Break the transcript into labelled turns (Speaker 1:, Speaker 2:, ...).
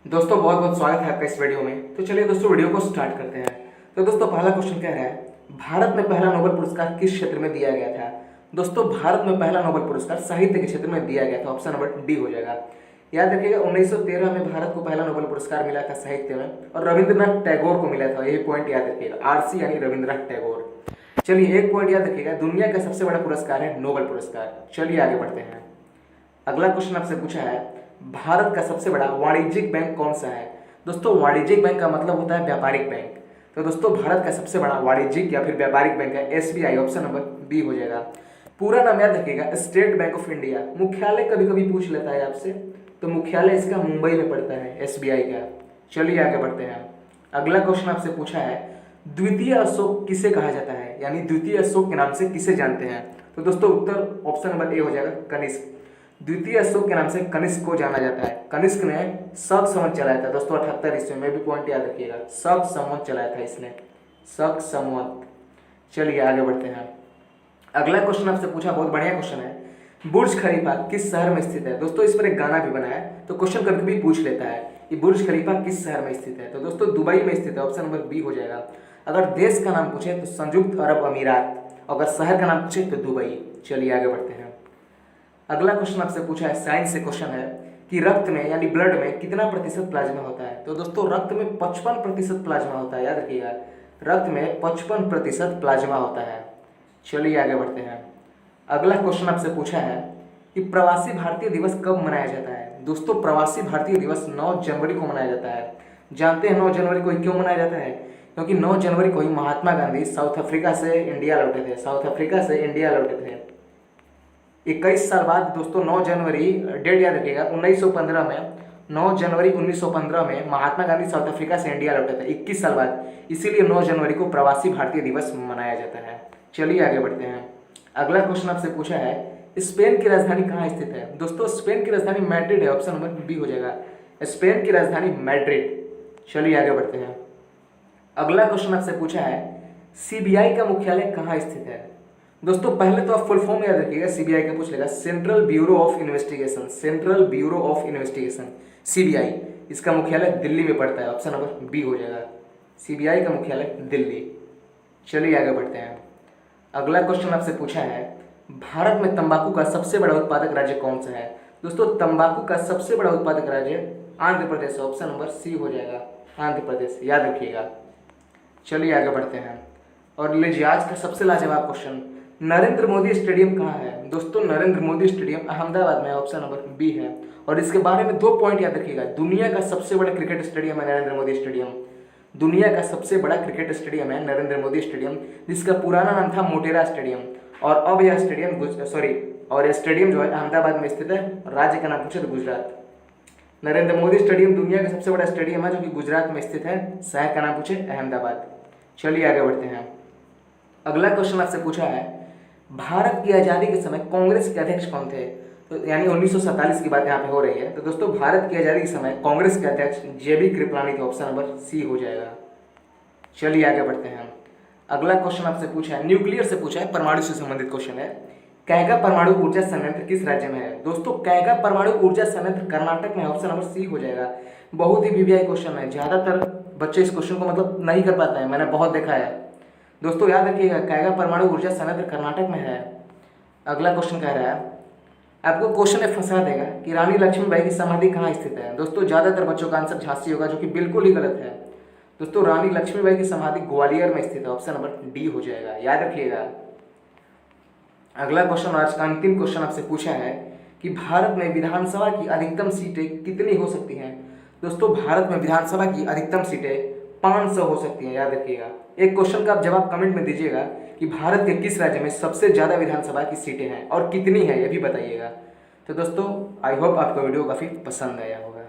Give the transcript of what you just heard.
Speaker 1: दोस्तों बहुत बहुत स्वागत है आपका इस वीडियो में। तो चलिए दोस्तों वीडियो को स्टार्ट करते हैं। तो दोस्तों पहला क्वेश्चन कह रहा है, भारत में पहला नोबेल पुरस्कार किस क्षेत्र में दिया गया था। दोस्तों भारत में पहला नोबेल पुरस्कार साहित्य के क्षेत्र में दिया गया था। ऑप्शन नंबर डी हो जाएगा। याद रखिएगा 1913 में भारत को पहला नोबेल पुरस्कार मिला था साहित्य में, और रविंद्रनाथ टैगोर को मिला था। यही पॉइंट याद रखिएगा, आरसी यानी रविंद्रनाथ टैगोर। चलिए एक पॉइंट याद रखिएगा, दुनिया का सबसे बड़ा पुरस्कार है नोबेल पुरस्कार। चलिए आगे बढ़ते हैं। अगला क्वेश्चन आपसे पूछा है, भारत का सबसे बड़ा वाणिज्यिक बैंक कौन सा है। दोस्तों वाणिज्यिक बैंक का मतलब होता है व्यापारिक बैंक। तो दोस्तों भारत का सबसे बड़ा वाणिज्यिक या फिर व्यापारिक बैंक है एसबीआई। ऑप्शन नंबर बी हो जाएगा। पूरा नाम याद रखिएगा, स्टेट बैंक ऑफ इंडिया। मुख्यालय कभी कभी पूछ लेता है आपसे, तो मुख्यालय इसका मुंबई में पड़ता है एसबीआई का। चलिए आगे बढ़ते हैं। अगला क्वेश्चन आपसे पूछा है, द्वितीय अशोक किसे कहा जाता है, यानी द्वितीय अशोक के नाम से किसे जानते हैं। तो दोस्तों उत्तर ऑप्शन नंबर ए हो जाएगा, कनिष्क। द्वितीय अशोक के नाम से कनिष्क को जाना जाता है। कनिष्क ने शक संवत चलाया था दोस्तों 78 ईस्वी में, भी पॉइंट याद रखिएगा, शक संवत चलाया था इसने, शक संवत। चलिए आगे बढ़ते हैं। अगला क्वेश्चन आपसे पूछा, बहुत बढ़िया क्वेश्चन है, बुर्ज खलीफा किस शहर में स्थित है। दोस्तों इस पर एक गाना भी बना है, तो क्वेश्चन कभी भी पूछ लेता है कि बुर्ज खलीफा किस शहर में स्थित है। तो दोस्तों दुबई में स्थित है। ऑप्शन नंबर बी हो जाएगा। अगर देश का नाम पूछे तो संयुक्त अरब अमीरात, अगर शहर का नाम पूछे तो दुबई। चलिए आगे बढ़ते हैं। अगला क्वेश्चन आपसे पूछा है, साइंस से क्वेश्चन है कि रक्त में यानी ब्लड में कितना प्रतिशत प्लाज्मा होता है। तो दोस्तों रक्त में 55% प्लाज्मा होता है, याद रखिएगा, रक्त में 55% प्लाज्मा होता है। चलिए आगे बढ़ते हैं। अगला क्वेश्चन आपसे पूछा है कि प्रवासी भारतीय दिवस कब मनाया जाता है। दोस्तों प्रवासी भारतीय दिवस 9 जनवरी को मनाया जाता है। जानते हैं 9 जनवरी को क्यों मनाया जाता है? क्योंकि 9 जनवरी को ही महात्मा गांधी साउथ अफ्रीका से इंडिया लौटे थे। साउथ अफ्रीका से इंडिया लौटे थे 21 साल बाद। दोस्तों 9 जनवरी डेट याद रखिएगा, 1915 में, 9 जनवरी 1915 में महात्मा गांधी साउथ अफ्रीका से इंडिया लौटे थे 21 साल बाद। इसीलिए 9 जनवरी को प्रवासी भारतीय दिवस मनाया जाता है। चलिए आगे बढ़ते हैं। अगला क्वेश्चन आपसे पूछा है, स्पेन की राजधानी कहाँ स्थित है। दोस्तों स्पेन की राजधानी मैड्रिड है। ऑप्शन नंबर बी हो जाएगा, स्पेन की राजधानी मैड्रिड। चलिए आगे बढ़ते हैं। अगला क्वेश्चन आपसे पूछा है, सीबीआई का मुख्यालय कहाँ स्थित है। दोस्तों पहले तो आप फुल फॉर्म याद रखिएगा, सीबीआई का पूछ लेगा, central bureau of investigation. Central bureau of investigation CBI, इसका मुख्यालय दिल्ली में पड़ता है। ऑप्शन नंबर बी हो जाएगा, सीबीआई का मुख्यालय दिल्ली। चलिए आगे बढ़ते हैं। अगला क्वेश्चन आपसे पूछा है, भारत में तंबाकू का सबसे बड़ा उत्पादक राज्य कौन सा है। दोस्तों तंबाकू का सबसे बड़ा उत्पादक राज्य Andhra Pradesh. Option number C हो जाएगा, आंध्र प्रदेश, याद रखिएगा। चलिए आगे बढ़ते हैं। और लीजिए आज का सबसे लाजवाब क्वेश्चन, नरेंद्र मोदी स्टेडियम कहाँ है। दोस्तों नरेंद्र मोदी स्टेडियम अहमदाबाद में। ऑप्शन नंबर बी है। और इसके बारे में 2 पॉइंट याद रखिएगा, दुनिया का सबसे बड़ा क्रिकेट स्टेडियम है नरेंद्र मोदी स्टेडियम। दुनिया का सबसे बड़ा क्रिकेट स्टेडियम है नरेंद्र मोदी स्टेडियम, जिसका पुराना नाम था मोटेरा स्टेडियम। और अब यह स्टेडियम और यह स्टेडियम जो है अहमदाबाद में स्थित है। राज्य का नाम पूछे तो गुजरात। नरेंद्र मोदी स्टेडियम दुनिया का सबसे बड़ा स्टेडियम है जो कि गुजरात में स्थित है। शहर का नाम पूछे अहमदाबाद। चलिए आगे बढ़ते हैं। अगला क्वेश्चन आपसे पूछा है, भारत की आज़ादी के समय कांग्रेस के अध्यक्ष कौन थे। तो यानी 1947 की बात यहाँ पे हो रही है। तो दोस्तों भारत की आज़ादी के समय कांग्रेस के अध्यक्ष जेबी कृपलानी थे। ऑप्शन नंबर सी हो जाएगा। चलिए आगे बढ़ते हैं। अगला क्वेश्चन आपसे पूछा है, न्यूक्लियर से पूछा है, परमाणु से संबंधित क्वेश्चन है, कैगा परमाणु ऊर्जा संयंत्र किस राज्य में है। दोस्तों कैगा परमाणु ऊर्जा संयंत्र कर्नाटक में है। ऑप्शन नंबर सी हो जाएगा। बहुत ही वीवीआई क्वेश्चन है, ज़्यादातर बच्चे इस क्वेश्चन को मतलब नहीं कर पाते हैं, मैंने बहुत देखा है। दोस्तों याद रखिएगा, कैगा परमाणु ऊर्जा संयंत्र कर्नाटक में है। अगला क्वेश्चन कह रहा है, आपको क्वेश्चन में फंसा देगा कि रानी लक्ष्मीबाई की समाधि कहाँ स्थित है। दोस्तों ज़्यादातर बच्चों का आंसर झांसी होगा, जो कि बिल्कुल ही गलत है। दोस्तों रानी लक्ष्मीबाई की समाधि ग्वालियर में स्थित है। ऑप्शन नंबर डी हो जाएगा, याद रखिएगा। अगला क्वेश्चन, आज का अंतिम क्वेश्चन आपसे पूछा है कि भारत में विधानसभा की अधिकतम सीटें कितनी हो सकती हैं। दोस्तों भारत में विधानसभा की अधिकतम सीटें 500 हो सकती हैं, याद रखिएगा। एक क्वेश्चन का आप जवाब कमेंट में दीजिएगा कि भारत के किस राज्य में सबसे ज़्यादा विधानसभा की सीटें हैं और कितनी है, ये भी बताइएगा। तो दोस्तों आई होप आपको वीडियो काफ़ी पसंद आया होगा।